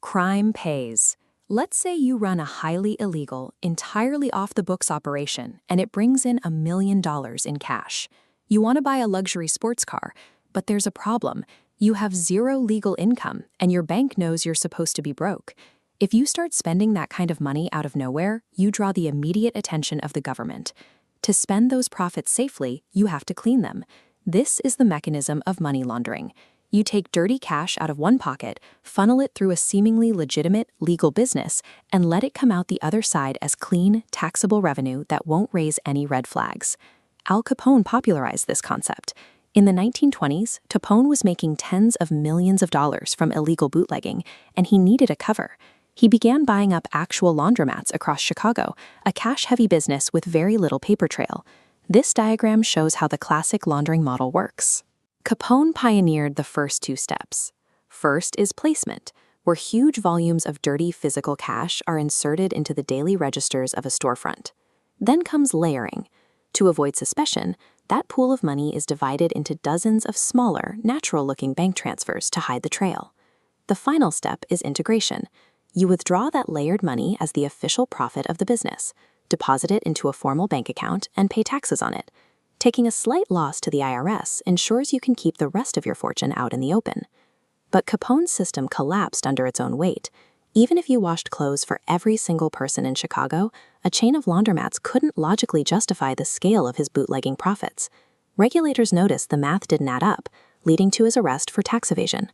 Crime pays. Let's say you run a highly illegal, entirely off-the-books operation, and it brings in $1 million in cash. You want to buy a luxury sports car, but there's a problem. You have zero legal income, and your bank knows you're supposed to be broke. If you start spending that kind of money out of nowhere, you draw the immediate attention of the government. To spend those profits safely, you have to clean them. This is the mechanism of money laundering. You take dirty cash out of one pocket, funnel it through a seemingly legitimate, legal business, and let it come out the other side as clean, taxable revenue that won't raise any red flags. Al Capone popularized this concept. In the 1920s, Capone was making tens of millions of dollars from illegal bootlegging, and he needed a cover. He began buying up actual laundromats across Chicago, a cash-heavy business with very little paper trail. This diagram shows how the classic laundering model works. Capone pioneered the first two steps. First is placement, where huge volumes of dirty physical cash are inserted into the daily registers of a storefront. Then comes layering. To avoid suspicion, that pool of money is divided into dozens of smaller, natural-looking bank transfers to hide the trail. The final step is integration. You withdraw that layered money as the official profit of the business, deposit it into a formal bank account, and pay taxes on it. Taking a slight loss to the IRS ensures you can keep the rest of your fortune out in the open. But Capone's system collapsed under its own weight. Even if you washed clothes for every single person in Chicago, a chain of laundromats couldn't logically justify the scale of his bootlegging profits. Regulators noticed the math didn't add up, leading to his arrest for tax evasion.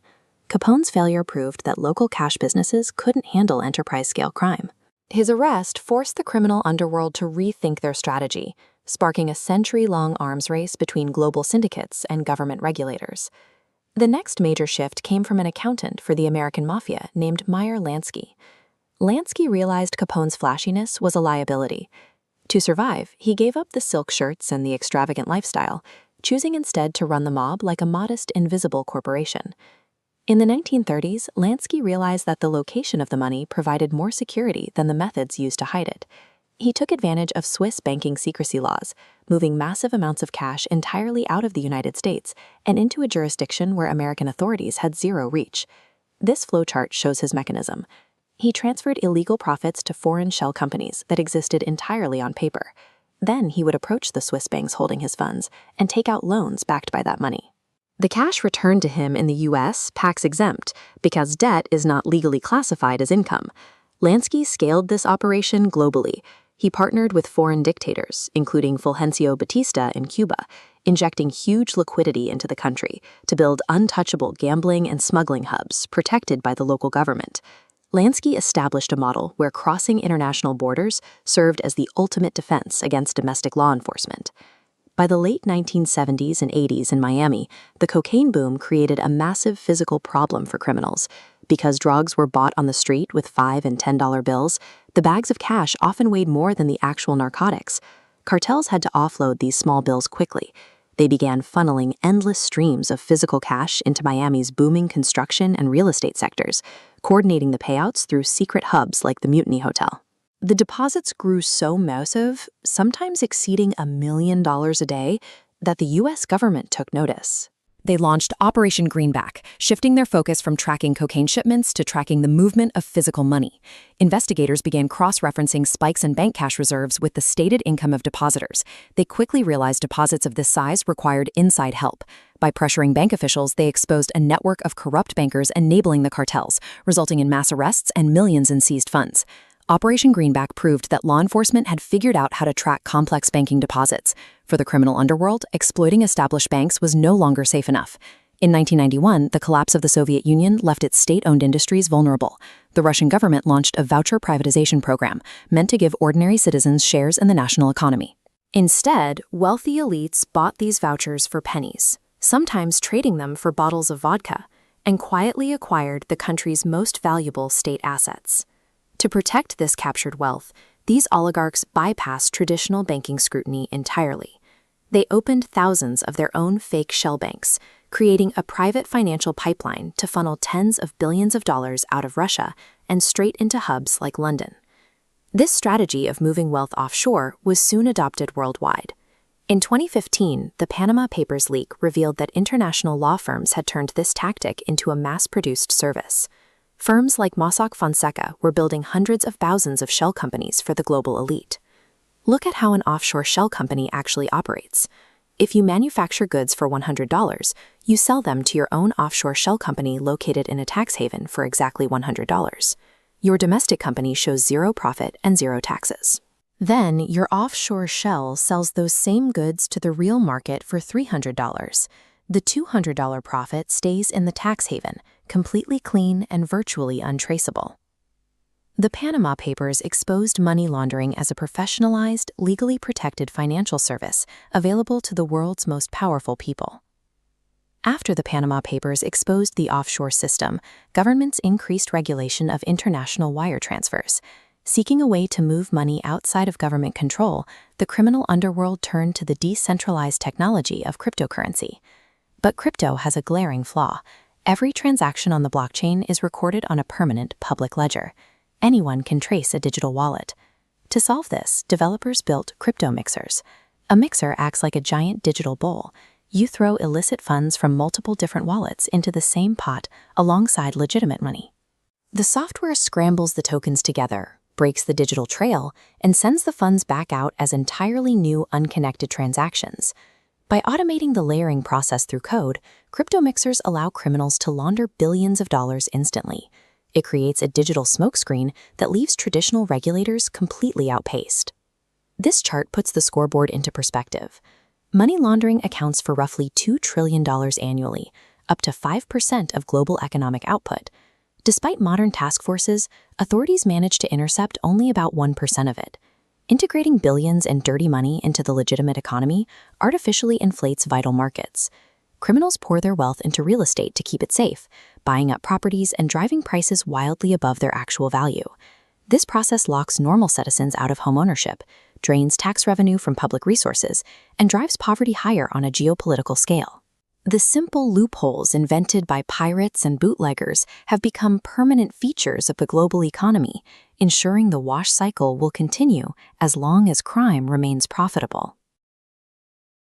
Capone's failure proved that local cash businesses couldn't handle enterprise-scale crime. His arrest forced the criminal underworld to rethink their strategy, sparking a century-long arms race between global syndicates and government regulators. The next major shift came from an accountant for the American Mafia named Meyer Lansky. Lansky realized Capone's flashiness was a liability. To survive, he gave up the silk shirts and the extravagant lifestyle, choosing instead to run the mob like a modest, invisible corporation. In the 1930s, Lansky realized that the location of the money provided more security than the methods used to hide it. He took advantage of Swiss banking secrecy laws, moving massive amounts of cash entirely out of the United States and into a jurisdiction where American authorities had zero reach. This flowchart shows his mechanism. He transferred illegal profits to foreign shell companies that existed entirely on paper. Then he would approach the Swiss banks holding his funds and take out loans backed by that money. The cash returned to him in the U.S. tax-exempt because debt is not legally classified as income. Lansky scaled this operation globally. He partnered with foreign dictators, including Fulgencio Batista in Cuba, injecting huge liquidity into the country to build untouchable gambling and smuggling hubs protected by the local government. Lansky established a model where crossing international borders served as the ultimate defense against domestic law enforcement. By the late 1970s and 80s in Miami, the cocaine boom created a massive physical problem for criminals. Because drugs were bought on the street with $5 and $10 bills, the bags of cash often weighed more than the actual narcotics. Cartels had to offload these small bills quickly. They began funneling endless streams of physical cash into Miami's booming construction and real estate sectors, coordinating the payouts through secret hubs like the Mutiny Hotel. The deposits grew so massive, sometimes exceeding $1 million a day, that the U.S. government took notice. They launched Operation Greenback, shifting their focus from tracking cocaine shipments to tracking the movement of physical money. Investigators began cross-referencing spikes in bank cash reserves with the stated income of depositors. They quickly realized deposits of this size required inside help. By pressuring bank officials, they exposed a network of corrupt bankers enabling the cartels, resulting in mass arrests and millions in seized funds. Operation Greenback proved that law enforcement had figured out how to track complex banking deposits. For the criminal underworld, exploiting established banks was no longer safe enough. In 1991, the collapse of the Soviet Union left its state-owned industries vulnerable. The Russian government launched a voucher privatization program meant to give ordinary citizens shares in the national economy. Instead, wealthy elites bought these vouchers for pennies, sometimes trading them for bottles of vodka, and quietly acquired the country's most valuable state assets. To protect this captured wealth, these oligarchs bypassed traditional banking scrutiny entirely. They opened thousands of their own fake shell banks, creating a private financial pipeline to funnel tens of billions of dollars out of Russia and straight into hubs like London. This strategy of moving wealth offshore was soon adopted worldwide. In 2015, the Panama Papers leak revealed that international law firms had turned this tactic into a mass-produced service. Firms like Mossack Fonseca were building hundreds of thousands of shell companies for the global elite. Look at how an offshore shell company actually operates. If you manufacture goods for $100, you sell them to your own offshore shell company located in a tax haven for exactly $100. Your domestic company shows zero profit and zero taxes. Then, your offshore shell sells those same goods to the real market for $300. The $200 profit stays in the tax haven, completely clean and virtually untraceable. The Panama Papers exposed money laundering as a professionalized, legally protected financial service available to the world's most powerful people. After the Panama Papers exposed the offshore system, governments increased regulation of international wire transfers. Seeking a way to move money outside of government control, the criminal underworld turned to the decentralized technology of cryptocurrency. But crypto has a glaring flaw. Every transaction on the blockchain is recorded on a permanent public ledger. Anyone can trace a digital wallet. To solve this, developers built crypto mixers. A mixer acts like a giant digital bowl. You throw illicit funds from multiple different wallets into the same pot alongside legitimate money. The software scrambles the tokens together, breaks the digital trail, and sends the funds back out as entirely new, unconnected transactions. By automating the layering process through code, crypto mixers allow criminals to launder billions of dollars instantly. It creates a digital smokescreen that leaves traditional regulators completely outpaced. This chart puts the scoreboard into perspective. Money laundering accounts for roughly $2 trillion annually, up to 5% of global economic output. Despite modern task forces, authorities manage to intercept only about 1% of it. Integrating billions in dirty money into the legitimate economy artificially inflates vital markets. Criminals pour their wealth into real estate to keep it safe, buying up properties and driving prices wildly above their actual value. This process locks normal citizens out of homeownership, drains tax revenue from public resources, and drives poverty higher on a geopolitical scale. The simple loopholes invented by pirates and bootleggers have become permanent features of the global economy, ensuring the wash cycle will continue as long as crime remains profitable.